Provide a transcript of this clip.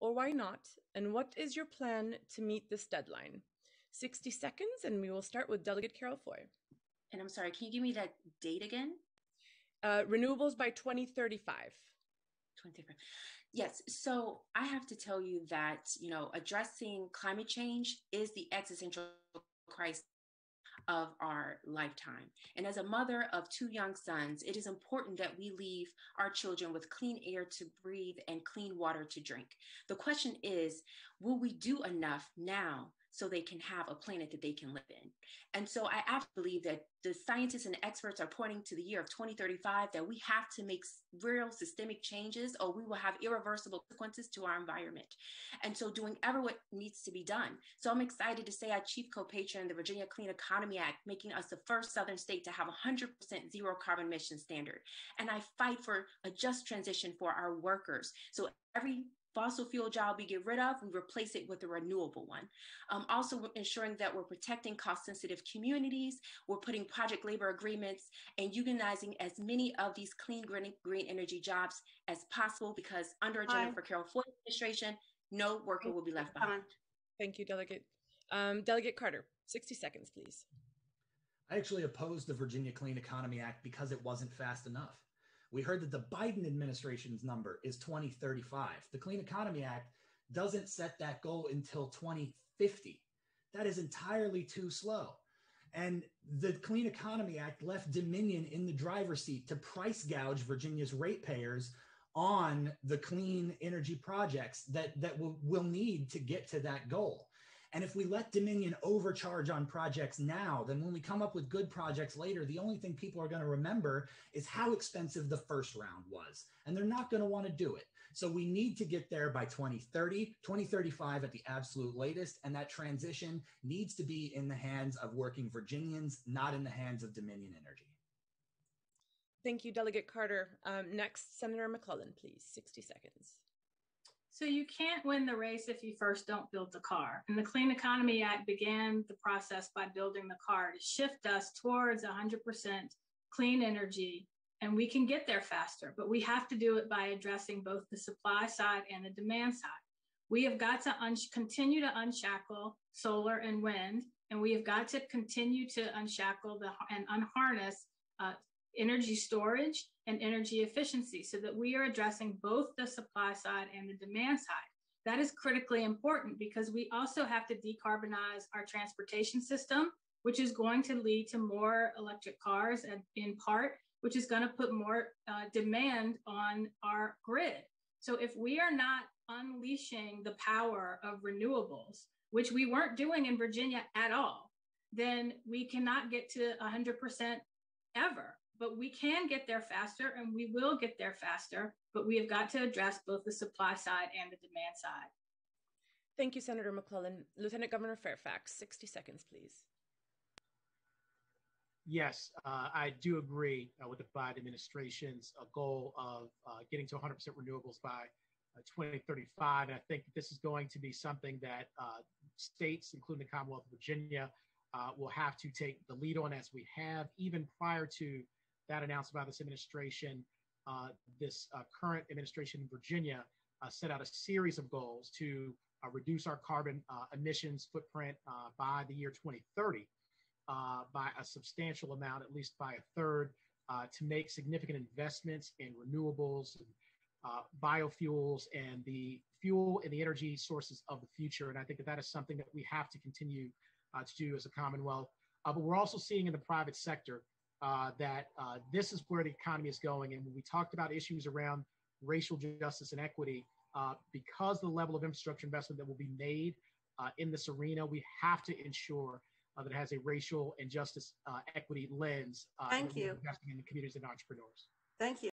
or why not? And what is your plan to meet this deadline? 60 seconds, and we will start with Delegate Carol Foy. And I'm sorry, can you give me that date again? Renewables by 2035. 2035. Yes, so I have to tell you that, addressing climate change is the existential crisis of our lifetime. And as a mother of two young sons, it is important that we leave our children with clean air to breathe and clean water to drink. The question is, will we do enough now so they can have a planet that they can live in? And so I absolutely believe that the scientists and experts are pointing to the year of 2035 that we have to make real systemic changes or we will have irreversible consequences to our environment. And so doing ever what needs to be done. So I'm excited to say I chief co-patron the Virginia Clean Economy Act, making us the first Southern state to have 100% zero carbon emission standard. And I fight for a just transition for our workers. So every fossil fuel job we get rid of, we replace it with a renewable one. Also ensuring that we're protecting cost-sensitive communities, we're putting project labor agreements and unionizing as many of these clean green energy jobs as possible, because under a Jennifer Carroll Ford administration, no worker will be left behind. Thank you, Delegate. Delegate Carter, 60 seconds, please. I actually opposed the Virginia Clean Economy Act because it wasn't fast enough. We heard that the Biden administration's number is 2035. The Clean Economy Act doesn't set that goal until 2050. That is entirely too slow. And the Clean Economy Act left Dominion in the driver's seat to price gouge Virginia's ratepayers on the clean energy projects that we'll need to get to that goal. And if we let Dominion overcharge on projects now, then when we come up with good projects later, the only thing people are going to remember is how expensive the first round was. And they're not going to want to do it. So we need to get there by 2030, 2035 at the absolute latest. And that transition needs to be in the hands of working Virginians, not in the hands of Dominion Energy. Thank you, Delegate Carter. Next, Senator McClellan, please, 60 seconds. So you can't win the race if you first don't build the car. And the Clean Economy Act began the process by building the car to shift us towards 100% clean energy. And we can get there faster, but we have to do it by addressing both the supply side and the demand side. We have got to continue to unshackle solar and wind, and we have got to continue to unshackle and unharness energy storage and energy efficiency so that we are addressing both the supply side and the demand side. That is critically important because we also have to decarbonize our transportation system, which is going to lead to more electric cars and in part, which is going to put more demand on our grid. So if we are not unleashing the power of renewables, which we weren't doing in Virginia at all, then we cannot get to 100% ever. But we can get there faster and we will get there faster, but we have got to address both the supply side and the demand side. Thank you, Senator McClellan. Lieutenant Governor Fairfax, 60 seconds, please. Yes, I do agree with the Biden administration's goal of getting to 100% renewables by 2035. And I think this is going to be something that states, including the Commonwealth of Virginia, will have to take the lead on, as we have even prior to that announced by this administration. This current administration in Virginia set out a series of goals to reduce our carbon emissions footprint by the year 2030 by a substantial amount, at least by a third, to make significant investments in renewables, biofuels, and the fuel and the energy sources of the future. And I think that that is something that we have to continue to do as a Commonwealth. But we're also seeing in the private sector that this is where the economy is going. And when we talked about issues around racial justice and equity, because the level of infrastructure investment that will be made in this arena, we have to ensure that it has a racial and justice equity lens. Thank you. Investing in the communities and entrepreneurs. Thank you.